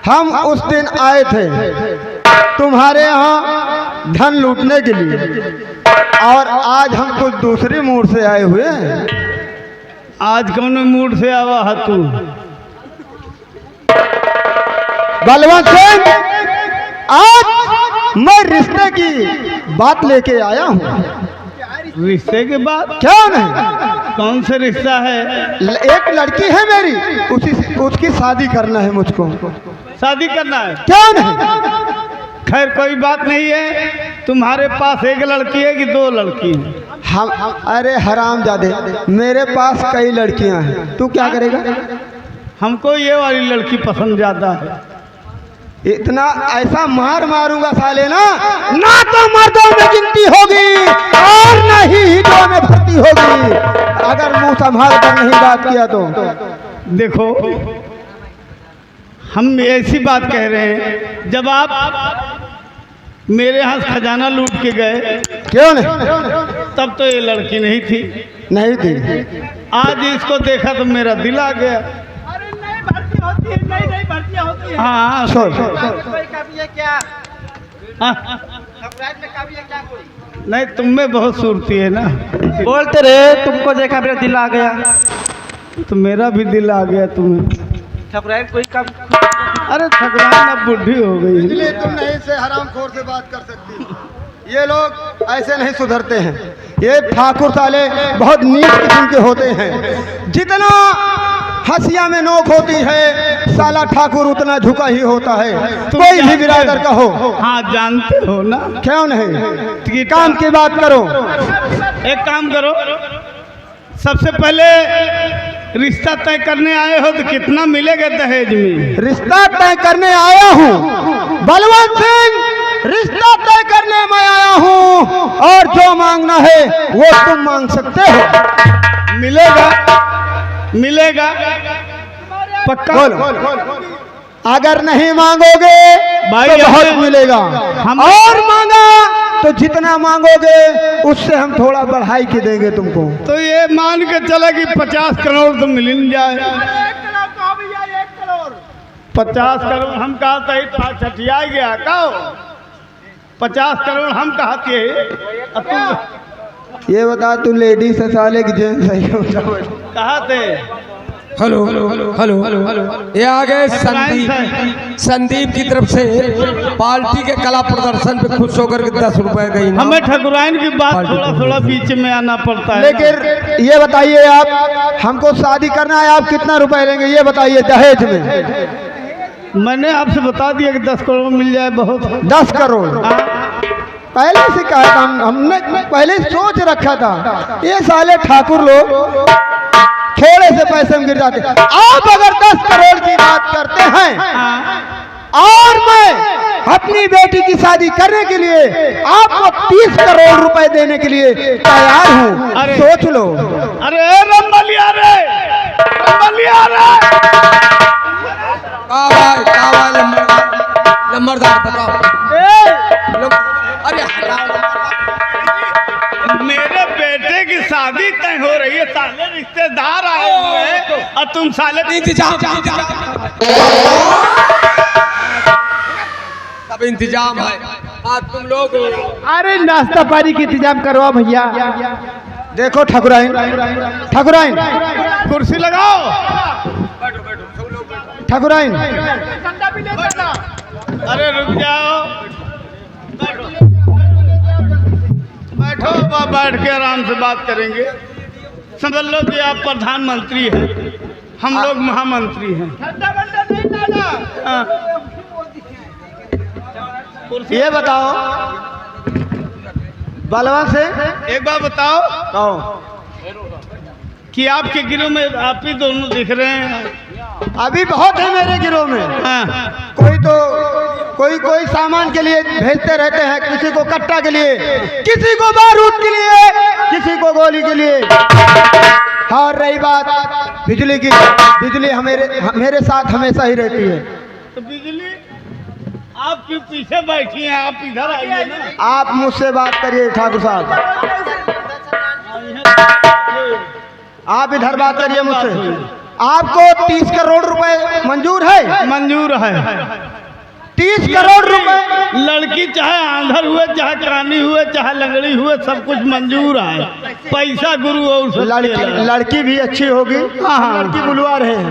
हम उस दिन आए थे तुम्हारे यहाँ धन लूटने के लिए, और आज हम कुछ दूसरे मूड से आए हुए हैं। आज कौन मूड से आवा है तू? बलवंत सिंह, आज मैं रिश्ते की बात लेके आया हूँ। रिश्ते के बाद? क्यों नहीं? कौन सा रिश्ता है? एक लड़की है मेरी, उसकी शादी करना है मुझको। शादी करना है? क्यों नहीं? खैर कोई बात नहीं है। तुम्हारे पास एक लड़की है कि दो लड़की है? हम अरे हरामजादे, मेरे पास कई लड़कियां हैं। तू क्या करेगा? हमको ये वाली लड़की पसंद ज्यादा है। इतना ऐसा मार मारूंगा साले ना तो मर्दों में गिनती होगी और न ही हिटों में भर्ती होगी, अगर मुंह संभाल कर नहीं बात किया तो। देखो, हम ऐसी बात कह रहे हैं, जब आप मेरे यहाँ खजाना लूट के गए, क्यों नहीं? तब तो ये लड़की नहीं थी। नहीं थी। आज इसको देखा तो मेरा दिल आ गया। अरे नई भर्ती होती है, नई भर्तियां होती है। हाँ, सुन कोई काबी है क्या? हाँ। सब्सक्राइब में काबी है क्या कोई? नहीं, तुम में बहुत सूरती है ना। बोलते रहे, तुमको देखा मेरा दिल आ गया। तो मेरा भी दिल आ गया तुम्हें। सब्सक्राइब कोई काम? अरे ठकुराइन अब बुढ़ी हो गई। इसलिए तुम नहीं से हरामखोर से बात कर सकती। ये लोग ऐसे नहीं सुधरते हैं। ये ठाकुर साले बहुत नीच किस्म के होते हैं। जितना हंसिया में नोक होती है, साला ठाकुर उतना झुका ही होता है। कोई भी बिरादर का हो। हाँ, जानते हो ना। क्यों नहीं? काम की बात करो। एक काम करो, सबसे पहले रिश्ता तय करने आए हो तो कितना मिलेगा दहेज में? रिश्ता तय करने आया हूँ बलवंत सिंह, रिश्ता तय करने मैं आया हूँ, और जो मांगना है वो तुम मांग सकते हो। मिलेगा? मिलेगा पक्का? बोलो। अगर नहीं मांगोगे भाई, तो बहुत मिलेगा, और मांगा तो जितना मांगोगे उससे हम थोड़ा बढ़ाई के देंगे तुमको। तो ये मान के चला कि 50 करोड़ तो मिल ही जाए। 1 करोड़ कहो भैया, 1 करोड़। 50 करोड़ हम कहा था, तो आज छठिया गया कहो। 50 करोड़ हम कहा थे। तुम ये बता, तू लेडीज है साले की जेंट्स है? कहा थे। Hello hello hello hello hello, ये आ गए संदीप की तरफ से पार्टी के कला प्रदर्शन पे खुश होकर के 10 रुपए गई। हमें ठकुराइन की बात थोड़ा बीच में आना पड़ता है। लेकिन ये बताइए, आप हमको शादी करना है, आप कितना रुपए लेंगे ये बताइए दहेज में? मैंने आपसे बता दिया कि 10 करोड़ मिल जाए बहुत। 10 करोड़ पहले से कहा था, हमने पहले सोच रखा था। ये साले ठाकुर लोग थोड़े से पैसे में गिर जाते। आप अगर 10 करोड़ की बात करते हैं, और मैं अपनी बेटी की शादी करने के लिए आपको 30 करोड़ रुपए देने के लिए तैयार हूँ। सोच लो। अरे रंबलिया रे, रंबलिया रे। नंबरदार बताओ। अरे मेरे बेटे की शादी तय हो रही है, साले रिश्तेदार आए हुए हैं और तुम साले इंतजाम सब इंतजाम है। आज तुम लोग अरे नाश्ता पानी का इंतजाम करवा भैया। देखो ठकुराइन, ठकुराइन कुर्सी लगाओ। ठकुराइन, अरे रुक जाओ, बैठो। बैठ के आराम से बात करेंगे। समझ लो कि आप प्रधानमंत्री हैं, हम लोग महामंत्री हैं। हाँ। ये बताओ बलवा से एक बात बताओ कि आपके गिरोह में आप ही दोनों दिख रहे हैं। अभी बहुत है मेरे गिरोह में। हाँ। कोई सामान के लिए भेजते रहते हैं, किसी को कट्टा के लिए, किसी को बारूद के लिए, किसी को गोली के लिए। और रही बात बिजली की, बिजली मेरे साथ हमेशा ही रहती है। तो बिजली आप क्यों पीछे बैठी हैं? आप इधर आइए ना। आप मुझसे बात करिए ठाकुर साहब, आप इधर बात करिए मुझसे। आपको 30 करोड़ रुपए मंजूर है? मंजूर है। 30 करोड़ रुपए। लड़की चाहे आंधर हुए, चाहे कानी हुए, चाहे लंगड़ी हुए, सब कुछ मंजूर है। पैसा गुरु और लड़की भी अच्छी होगी। हाँ। लड़की बुलवा रहे हैं।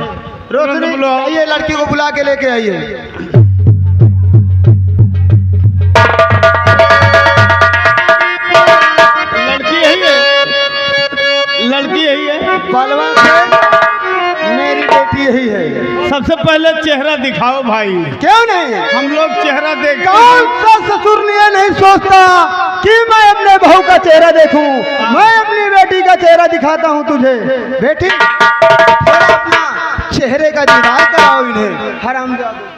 रोशनी बुलाओ। आइए, लड़की को बुला के लेके आइए। लड़की यही है, लड़की यही है। बलवा से मेरी बेटी यही है। सबसे पहले चेहरा दिखाओ भाई। क्यों नहीं? हम लोग चेहरा देख कौन सा ससुर ये नहीं सोचता कि मैं अपने बहू का चेहरा देखूं? मैं अपनी बेटी का चेहरा दिखाता हूं तुझे। बेटी, थोड़ा अपना चेहरे का दीदार कराओ इन्हें, हरामजादे।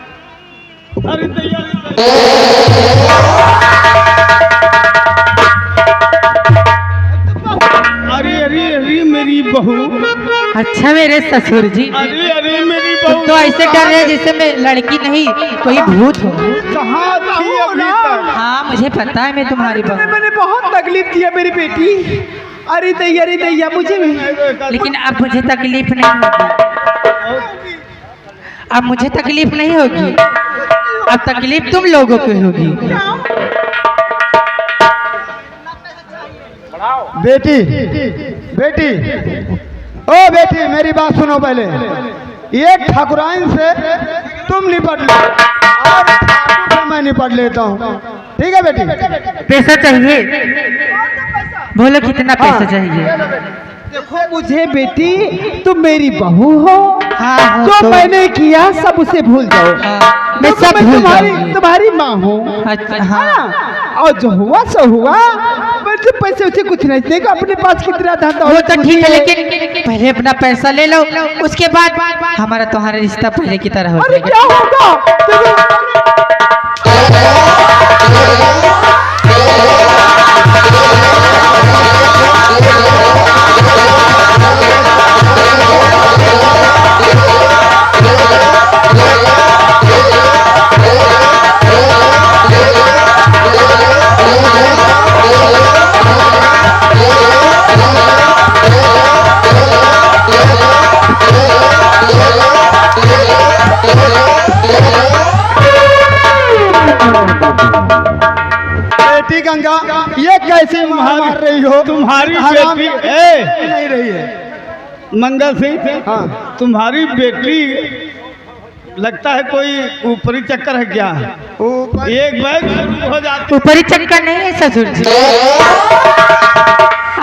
अरे अरे अरे अरे मेरी बहू। अच्छा मेरे ससुर जी, अरे अरे मेरी तुम बहू तो ऐसे कर रहे हैं जैसे मैं लड़की नहीं कोई भूत हो। कहाँ थी अभी तक? हाँ मुझे पता है मैं तुम्हारी बहू। मैंने बहुत तकलीफ किया मेरी बेटी। अरे दैया मुझे भी। लेकिन अब मुझे तकलीफ नहीं होगी। अब मुझे तकलीफ नहीं होगी। अब तकलीफ तुम लोगों को होगी। बेटी, बेटी, ओ बेटी, मेरी बात सुनो पहले। ये ठाकुराइन से तुम निपट लो और ठाकुर से मैं निपट लेता हूँ। ठीक है बेटी? पैसा चाहिए? बोलो कितना पैसा चाहिए? देखो मुझे बेटी, तुम मेरी बहू हो। हाँ, जो तो- मैंने किया सब उसे भूल जाओ। हाँ, मैं देखो, सब भूल तुम्हारी जाऊंगी। तुम्हारी माँ हूँ। अच्छा, हाँ। हाँ, और जो हुआ सो हुआ। मुझे पैसे उसे कुछ नहीं देगा। अपने पास कितना धंधा वो तो ठीक है, लेकिन पहले अपना पैसा ले लो, उसके बाद हमारा तुम्हारा रिश्ता पहले की तरह हो अरे जाएगा। क्या होगा? बेटी गंगा, ये कैसी मार रही हो? तुम्हारी हराम बेटी नहीं रही है। मंगल सिंह, हाँ। तुम्हारी बेटी लगता है कोई ऊपरी चक्कर है क्या? ऊपर एक बैग शुरू हो जाती। ऊपरी चक्कर नहीं है ससुर जी।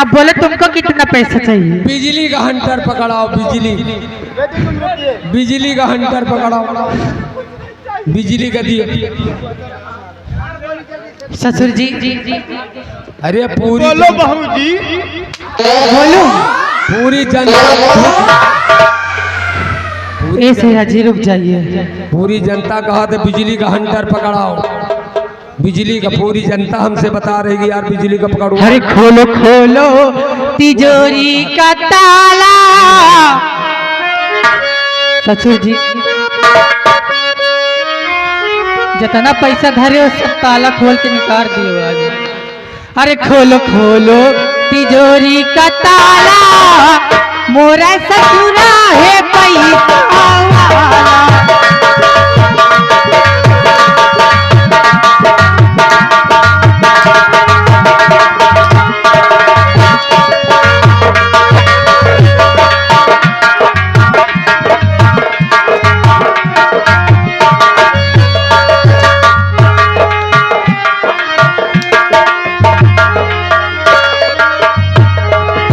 अब बोले तुमको कितना पैसा चाहिए? बिजली का हंटर पकड़ाओ। बिजली, बिजली का हंटर पकड़ाओ। बिजली का दिए। ससुर जी, अरे पूरी बोलो बहू जी। बोलो। पूरी जनता, ऐसे हाजी रुक जाइए। पूरी जनता कहा तो बिजली का हंटर पकड़ाओ। बिजली का पूरी जनता हमसे बता रही कि यार बिजली का पकड़ो। अरे खोलो खोलो तिजोरी का ताला। ससुर जी, जितना पैसा धरे हो सब ताला खोल के निकाल दियो आज। अरे खोलो खोलो तिजोरी का ताला, मोरा ससुरा है पैसा वाला।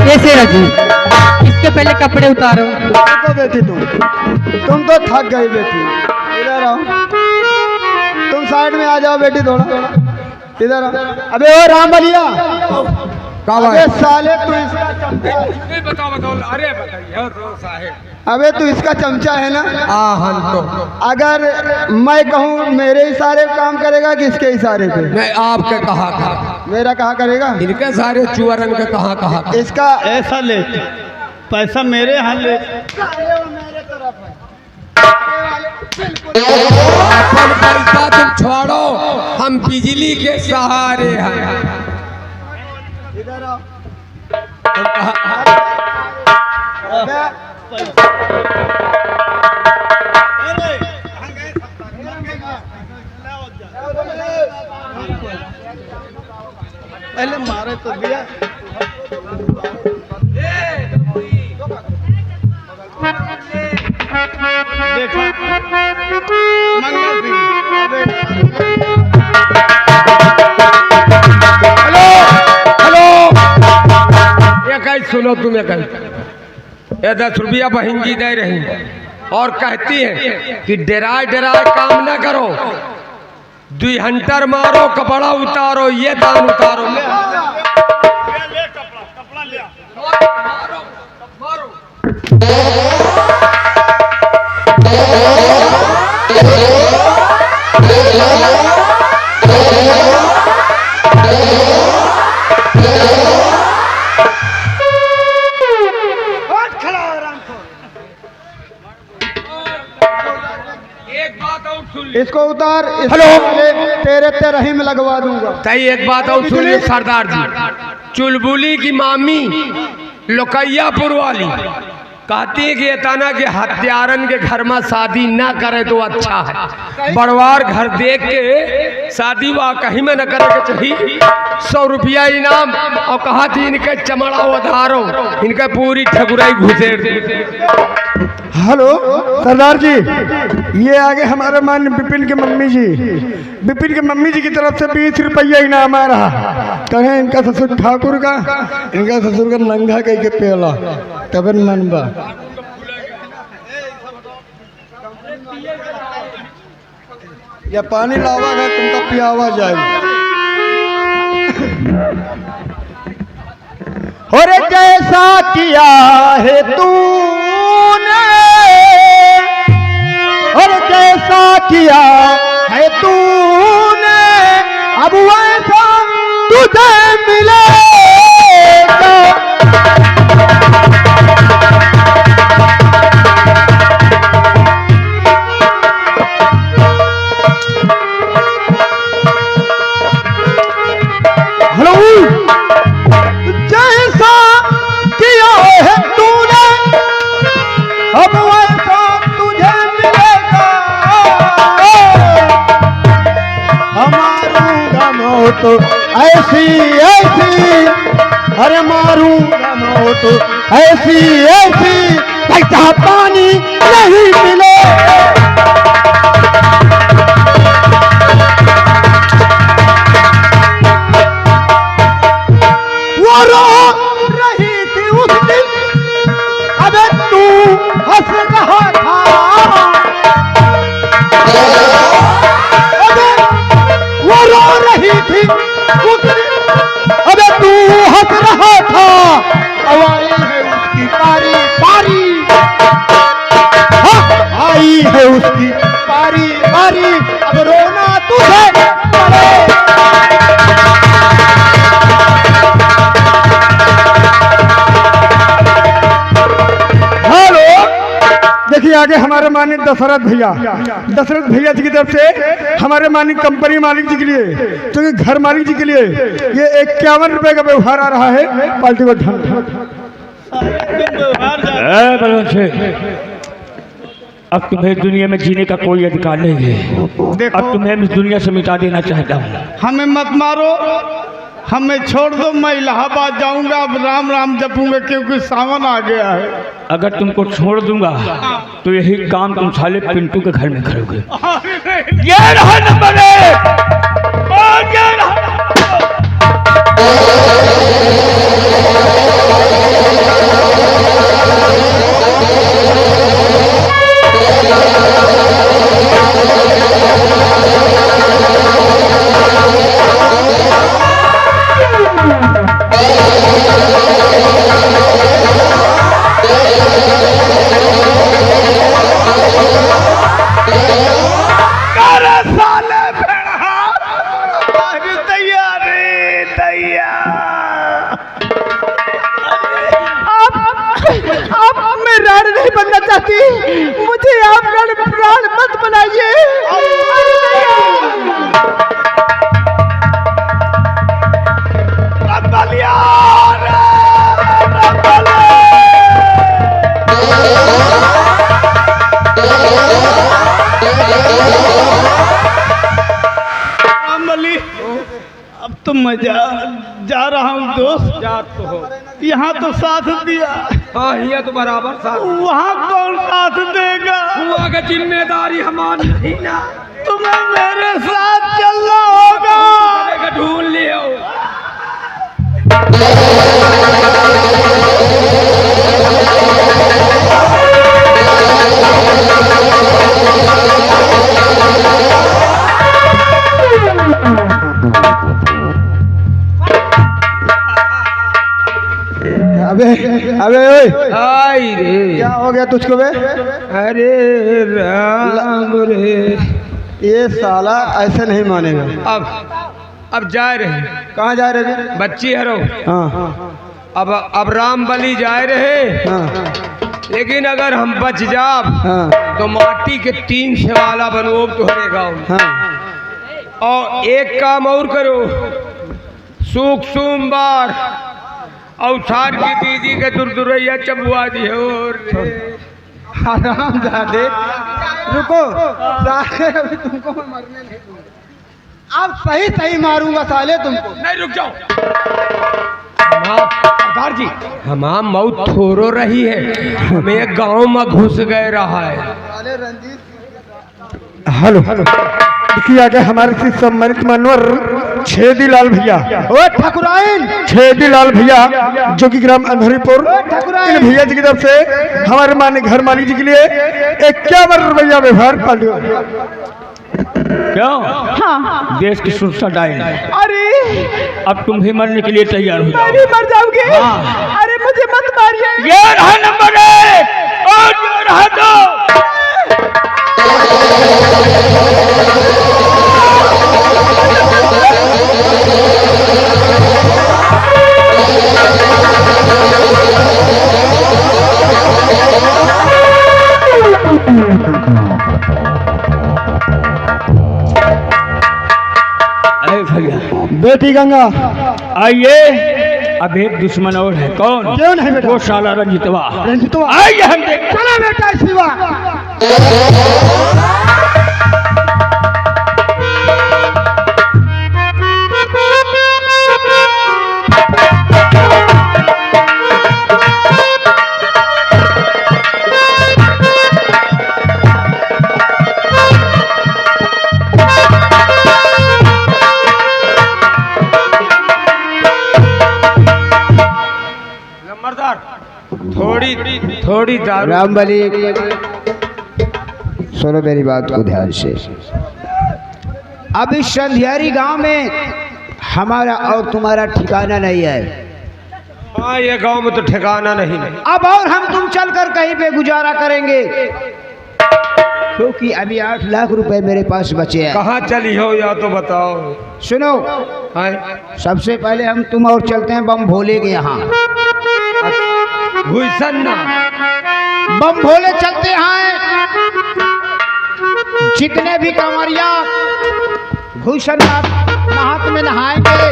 कैसे रजी? इसके पहले कपड़े उतारो। देखो बेटी, तुम तो थक गई बेटी। इधर आओ, तुम साइड में आ जाओ बेटी थोड़ा। इधर आओ। अबे ओ राम बलिया, अबे साले तू इसका चमचा है। अरे बताइए, अबे तू इसका चमचा है ना? तो अगर मैं कहूँ मेरे इशारे पे काम करेगा कि इसके इशारे पे? मैं आपके कहा था, मेरा कहा करेगा? इनके सारे चुआ रंग के कहा इसका ऐसा ले, पैसा मेरे यहाँ ले। अपन पैसा तुम छोड़ो, हम बिजली के सहारे हैं। इधर आओ। तुम कहा- अबे पहले मारे तो दिया। देखा मंगल सिंह। हेलो हेलो, ये कहीं सुनो, तुम ये कहीं ये 10 रुपया बहन जी दे रही और कहती है कि डराए डराए काम न करो, 2 हंटर मारो, कपड़ा उतारो, ये दान उतारो। ले कपड़ा ले आ। एक बात और सुन इसको उतार। हेलो। तेरे तेरही में लगवा दूंगा। ताई एक बात और सुनिए सरदार जी, चुलबुली की मामी लोकैयापुर वाली कहती है कि ये ताना के हत्यारन के घर में शादी ना करे तो अच्छा है, बड़वार घर देख के शादी वाह कहीं में न करे के चाहिए, 100 रुपया इनाम, और कहा थी इनके चमड़ा उधारो, इनके पूरी ठगुराई घुसेड़ दे। हेलो सरदार जी, ये आगे हमारे मान विपिन के मम्मी जी, विपिन के मम्मी जी की तरफ से 20 रुपया इनाम आ रहा। कहें इनका ससुर ठाकुर का, इनका ससुर का नंगा कह के पेला तब मनबा। या पानी लावा है तुमका पियावा जाए। और जैसा किया है तूने, और जैसा किया है तूने, अब वैसा तुझे मिलेगा। हेलो, जैसा किया है तूने, अब वैसा तुझे मिलेगा। मारूंगा मौत ऐसी ऐसी, अरे मारूंगा मौत ऐसी ऐसी, पैसा पानी नहीं मिले। वो रो रही थी उस दिन, अबे तू हंस रहा था। अबे वो रो रही थी उस दिन, अबे तू हंस रहा था। अब आई है उसकी पारी पारी, हाँ आई है उसकी पारी पारी, अब रोना तुझे पड़े। देखिए आगे हमारे माननीय दशरथ भैया जी की तरफ से हमारे माननीय कंपनी मालिक जी के लिए, क्योंकि तो घर मालिक जी के लिए ये 51 रुपए का व्यवहार आ रहा है। पार्टी को अब तुम्हें दुनिया में जीने का कोई अधिकार नहीं है। अब तुम्हें इस दुनिया से मिटा देना चाहता हूँ। हमें मत मारो, हमें छोड़ दो, मैं इलाहाबाद जाऊंगा, अब राम राम जपूंगा क्योंकि सावन आ गया है। अगर तुमको छोड़ दूंगा तो यही काम तुम साले पिंटू के घर में करोगे। ये रहा नंबर '' मुझे आप प्राण मत बनाइए। अब तो मजा जा रहा हूँ दोस्त। जा तो हो। यहाँ तो साथ दिया, हाँ ये तो बराबर साथ। वहाँ कौन साथ देगा? हुआ का जिम्मेदारी हमारी नहीं ना, तुम्हें मेरे साथ चलना होगा। का ढूंढ लियो। अबे अबे ओए, आई रे, क्या हो गया तुझको बे? अरे राम रे। ये साला ऐसे नहीं मानेगा। अब जा रहे, कहाँ जा रहे थे? बच्ची हरो। हाँ अब राम बली जा रहे, हाँ लेकिन अगर हम बच जाब हाँ तो माटी के 3 से वाला बनवो तुम्हारे गाँव में। हाँ। और एक काम और करो, सूख सोमवार अवसार की दीदी के दुरदुरैया चबुआ दी और आराम दादे, रुको साले, अभी तुमको मैं मरने नहीं दूंगा। अब सही सही मारूंगा साले तुमको। नहीं रुक जाओ सरदार जी, हमारा मौत थोरो रही है, हमें गांव में घुस गए रहा है। साले रंजीत, हेलो हेलो, देखिए आगे हमारे से सम्मानित मानवर छेदीलाल भैया, ओ ठाकुराइन छेदीलाल भैया जो कि ग्राम अंधरीपुर, इन भैया जी की तरफ से हमारे माने घर मालिक जी के लिए 51 रुपया व्यवहार कर दिया। क्यों? हाँ। देश की सुरक्षा डायल। अरे अब तुम भी मरने के लिए तैयार हो मैं जाओ। भी मर जाऊंगी। हाँ। अरे मुझे मत मारिए। ये रहा नंबर 1 और ये रहा 2। भैया बेटी गंगा, आइए, अब एक दुश्मन और है। कौन? क्यों नहीं बेटा? वो साला रंजितवा। रंजितवा आइए हम देख। चला बेटा शिवा। थोड़ी दारू। रामबली, सुनो मेरी बात को ध्यान से। अब इस संधियारी गांव में हमारा और तुम्हारा ठिकाना नहीं है। हाँ ये गांव में तो ठिकाना नहीं है। अब और हम तुम चलकर कहीं पे गुजारा करेंगे, क्योंकि अभी 8 लाख रुपए मेरे पास बचे हैं। कहाँ चली हो या तो बताओ। सुनो, हाँ सबसे पहले हम तुम और चलते हैं बम भोले के यहाँ। भूषण बम भोले चलते हैं, जितने भी कंवरिया भूषणनाथ महात्मा में नहाएंगे।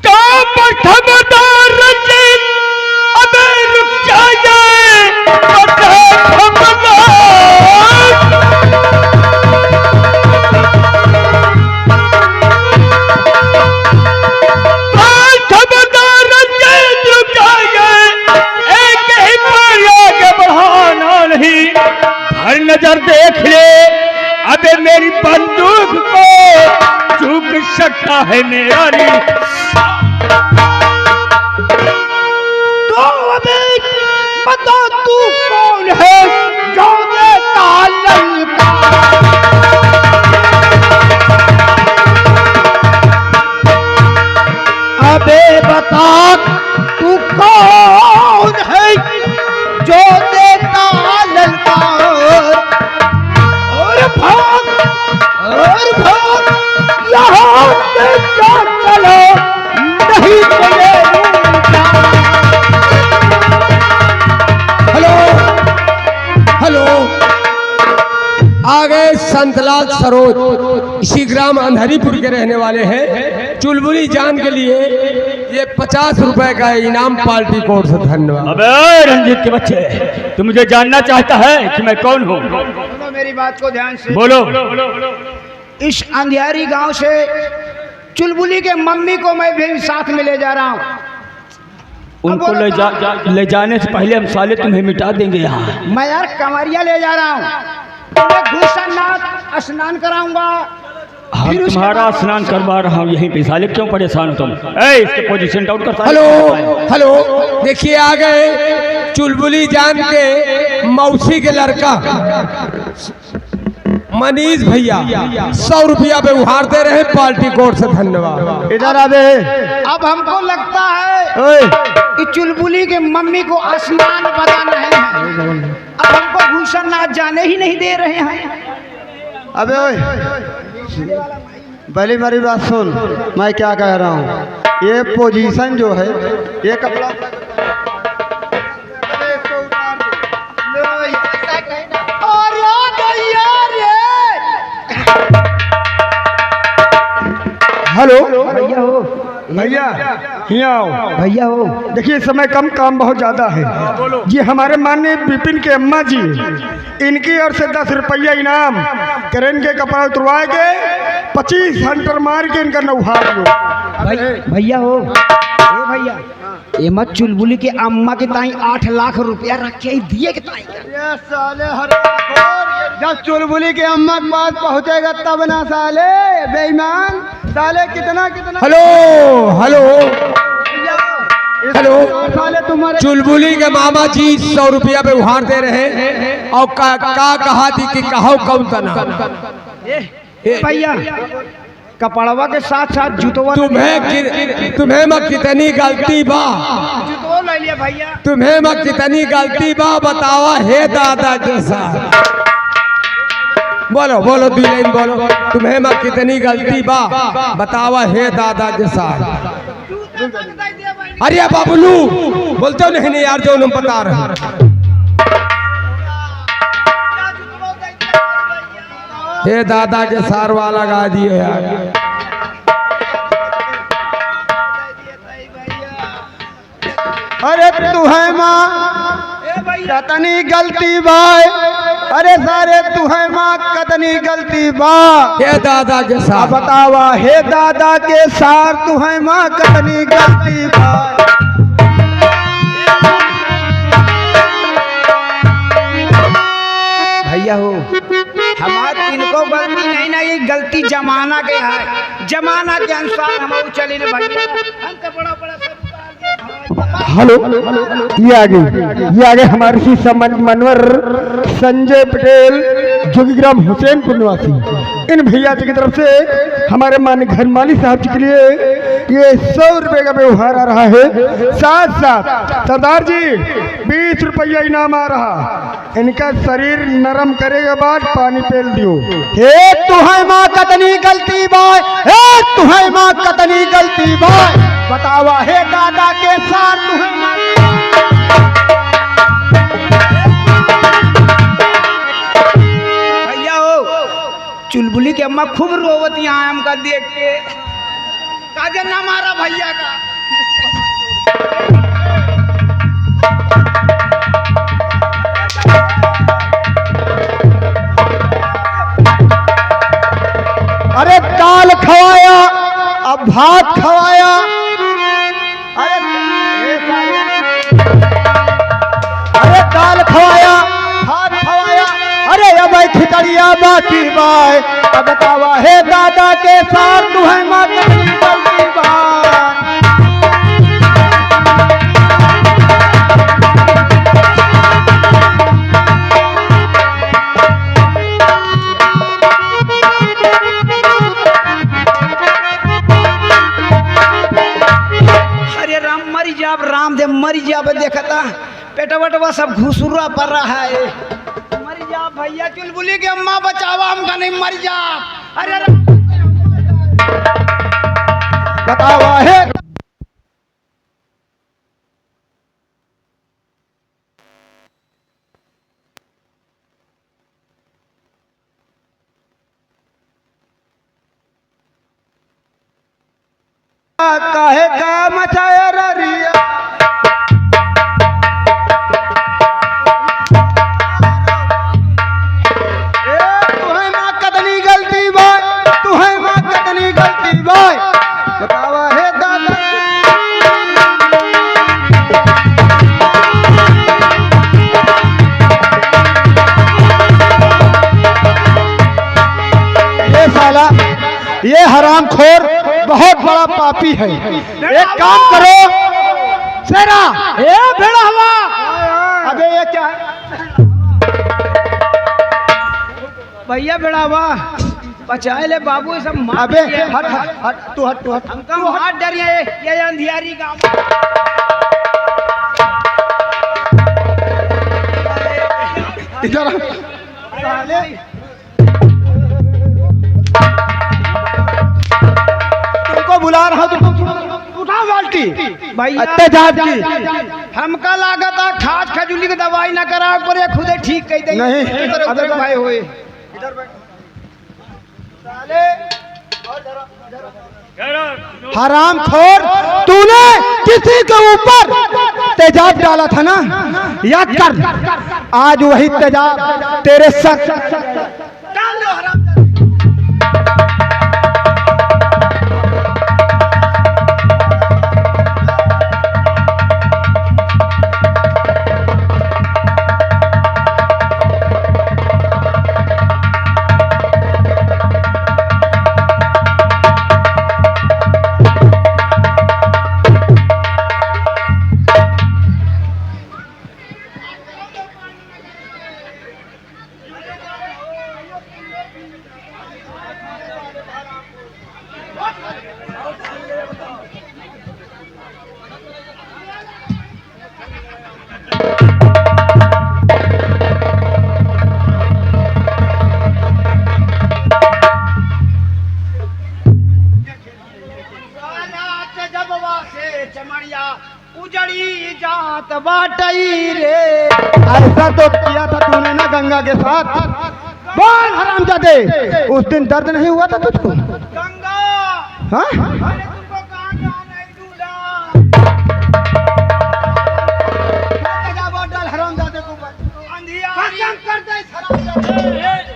तो प्रथमदार रंजीत अबे रुक जाइए, प्रथमदार। नजर देख ले, अबे मेरी बंदूक को चूक सकता है मेरा री। तो अबे बता तू कौन है जो देता ललकार? अबे बता तू कौन है जो देता ललकार? और भाग यहाँ से जा चलो, नहीं चले। हेलो, आगे संतलाल सरोज इसी ग्राम अंधरीपुर के रहने वाले हैं। चुलबुली जान के लिए ये 50 रुपए का इनाम पार्टी कोर्ट से। धन्यवाद। अबे रंजीत के बच्चे, तू मुझे जानना चाहता है कि मैं कौन हूँ? सुनो मेरी बात को ध्यान से। बोलो। इस अंधियारी गांव से चुलबुली के मम्मी को मैं भी साथ में ले जा रहा हूँ। उनको ले जाने से पहले हम साले तुम्हें मिटा देंगे यहाँ। मैं यार कंवरिया ले जा रहा हूँ, तुम्हें घुसनाथ स्नान कराऊंगा। हम फिर उसके तुम्हारा बाद- स्नान करवा रहा हूँ यहीं पे। साले क्यों परेशान हो तुम? इसके पोजीशन डाउन कर। हेलो हेलो, देखिए आ गए चुलबुली जान के मौसी के लड़का मनीष भैया 100 रुपया व्यवहार दे रहे पार्टी कोर्ट से, धन्यवाद। इधर आ बे। अब हमको लगता है ओए कि चुलबुली के मम्मी को स्नान बताना है। अब हमको घुसनाथ जाने ही नहीं दे रहे हैं। अबे ओए, पहले मेरी बात सुन, मैं क्या कह रहा हूँ। ये पोजीशन जो है, ये कपड़ा हेलो भैया हो, भैया, यहाँ आओ। भैया हो। देखिए समय कम, काम बहुत ज्यादा है। ये हमारे माननीय विपिन के अम्मा जी, इनकी ओर से 10 रुपया इनाम, करेन के कपड़ा उतरवाए के 25 हंटर मार के इनका नौहा दियो। भैया हो, ए भैया, ये मत चुलबुली के अम्मा के ताई 8 लाख रुपया रख के दिए के ताई। ये साले जब चुलबुली के अम्मा के पास पहुंचेगा तब ना साले बेईमान, साले कितना कितना। हेलो हेलो हेलो, साले तुम्हारे चुलबुली के मामा जी 100 रुपया व्यवहार दे रहे हैं और का कहा थी कि कहो कौन तना भैया कपड़वा के साथ साथ जूतवा तुम्हें में कितनी गलती बा, जूतवा ले लिया भैया। तुम्हें में कितनी गलती बा बतावा हे दादा जैसा। बोलो बोलो 2 लाइन बोलो, तुम्हें में कितनी गलती बा बतावा हे दादा जैसा। अरे बाबलू बोलते हो नहीं यार, जो हम बता रहे हैं। हे दादा के सार वाला गा दिए यार। अरे तू है माँ कतनी गलती बाय, अरे सारे तू है माँ कतनी गलती बा। हे दादा के सार बतावा हे दादा के सार तू है माँ कतनी गलती बा। भैया हो, हमारे इनको गलती नहीं ना, ये गलती जमाना के है। जमाना के अनुसार हम चले न भैया। हम तो बड़ा बड़ा सब हेलो, ये आगे हमारे श्री मनवर संजय पटेल जोगीग्राम हुसैनपुर निवासी, इन भैया जी की तरफ से हमारे माननीय घर मालिक साहब जी के लिए ये 100 रुपये का व्यवहार आ रहा है। साथ साथ सरदार जी 20 रुपया इनाम आ रहा। इनका शरीर नरम करेगा बाद पानी पेल दियो। हे तुम्हें माँ कतनी गलती बाय, हे तुम्हें माँ कतनी गलती बाय, बतावा हे दादा के साथ तुम्हें माँ। भैया हो, चुलबुली की अम्मा खूब रोवती हैं हमका देख के। काजे ना मारा भैया का। अरे दाल खवाया, अब भात खवाया। अरे दाल खवाया, भात खवाया, अरे अब खिचड़िया बाकी बाय। अब बतावा हे दादा के साथ तू है माँ कतनी गलती बाय। राम दे मर जा देखता पेटा वटवा सब घुसुरा पर रहा है। मर जा भैया, चुलबुली के अम्मा बचावा हमका नहीं, मर जा। अरे बतावा है काहे का मचाया रिया। तुम्हें माँ कतनी गलती बा, ये हरामखोर बहुत बड़ा पापी है। एक काम करो सेरा, ए भेड़ा हवा अबे ये क्या है? भैया बेड़ावा बचाए ले बाबू, ये सब मार अबे दिए। हट हट हट, तू हट तू हट। हमका हाथ डर ये अंधियारी गाँव। इधर आ। साले, तुमको बुला रहा हूँ, तुम उठाओ बाल्टी। भैया अत्याचार की हमका लागत है खाज खजूली की दवाई ना करा पर ये खुदे ठीक कह देंगे। नहीं। इधर उधर अबे भाई होए। हरामखोर, तूने किसी के ऊपर तेजाब डाला था ना, याद कर। आज वही तेजाब तेरे सर डाल दो हराम। उजड़ी जात बाटई रे। ऐसा तो किया था तूने ना गंगा के साथ। बोल हरामजादे, उस दिन दर्द नहीं हुआ था तुझको? गंगा हाँ? अरे तुमको कहाँ नहीं दूला। तेजाब डाल हरामजादे को ऊपर। अंधियारी कर दे इस हरामजादे।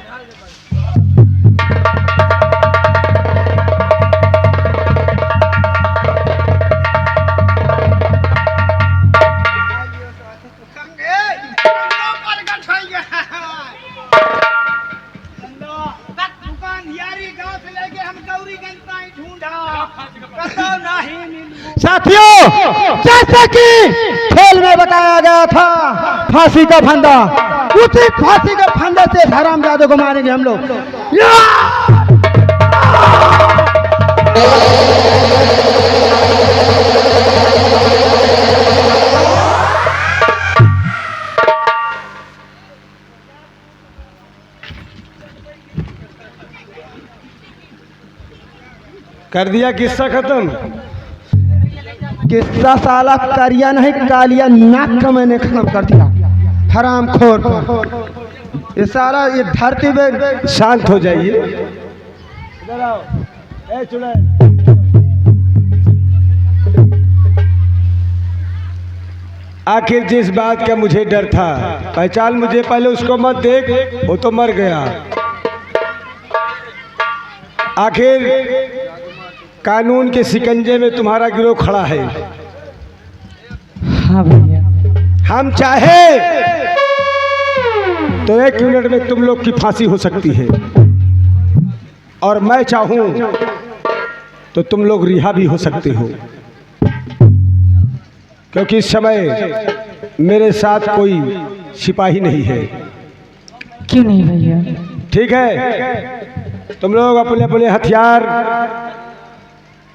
साथियों, जैसा कि खेल में बताया गया था फांसी का फंदा, उसी फांसी के फंदे से हरामजादे को मारेंगे हम लोग। कर दिया किस्सा खत्म। किस्सा साला करिया नहीं कालिया नाक का मैंने खत्म कर दिया हरामखोर को। ये साला ये धरती में शांत हो जाइए। आखिर जिस बात का मुझे डर था, पहचान मुझे, पहले उसको मत देख, वो तो मर गया। आखिर कानून के शिकंजे में तुम्हारा गिरोह खड़ा है। हाँ भैया। हम चाहे तो 1 मिनट में तुम लोग की फांसी हो सकती है, और मैं चाहूं तो तुम लोग रिहा भी हो सकते हो, क्योंकि इस समय मेरे साथ कोई सिपाही नहीं है। क्यों नहीं भैया? ठीक है, तुम लोग अपने अपने हथियार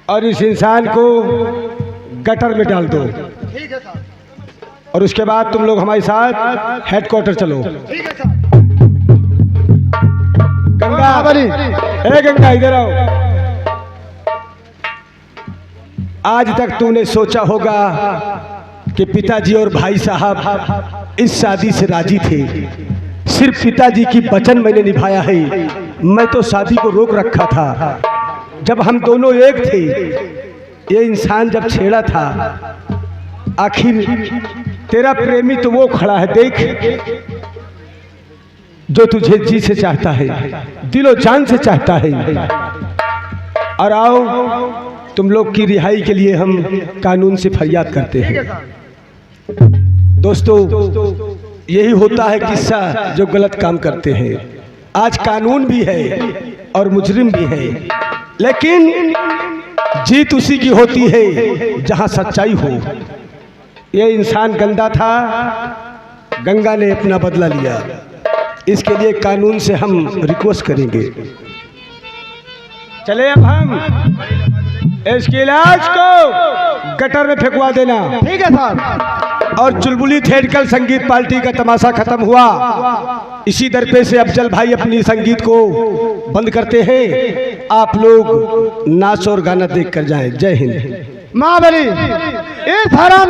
और इस इंसान को गटर में डाल दो, और उसके बाद तुम लोग हमारे साथ हेडक्वार्टर चलो। गंगा, ए गंगा इधर आओ। आज तक तूने सोचा होगा कि पिताजी और भाई साहब इस शादी से राजी थे। सिर्फ पिताजी की वचन मैंने निभाया है। मैं तो शादी को रोक रखा था। जब हम दोनों एक थे, ये इंसान जब छेड़ा था, आखिर तेरा प्रेमी तो वो खड़ा है, देख, जो तुझे जी से चाहता है, दिलो जान से चाहता है। और आओ, तुम लोग की रिहाई के लिए हम कानून से फरियाद करते हैं। दोस्तों, यही होता है किस्सा जो गलत काम करते हैं। आज कानून भी है और मुजरिम भी है। लेकिन जीत उसी की होती है जहां सच्चाई हो। ये इंसान गंदा था, गंगा ने अपना बदला लिया। इसके लिए कानून से हम रिक्वेस्ट करेंगे, चले अब हम इसके लाश को गटर में फेंकवा देना। ठीक है साहब। और चुलबुली थिएट्रिकल संगीत पार्टी का तमाशा खत्म हुआ। इसी दर पे से अफजल भाई अपनी संगीत को बंद करते हैं। आप लोग नाच और गाना देख कर जाएं। जय हिंद। महाबली इस हराम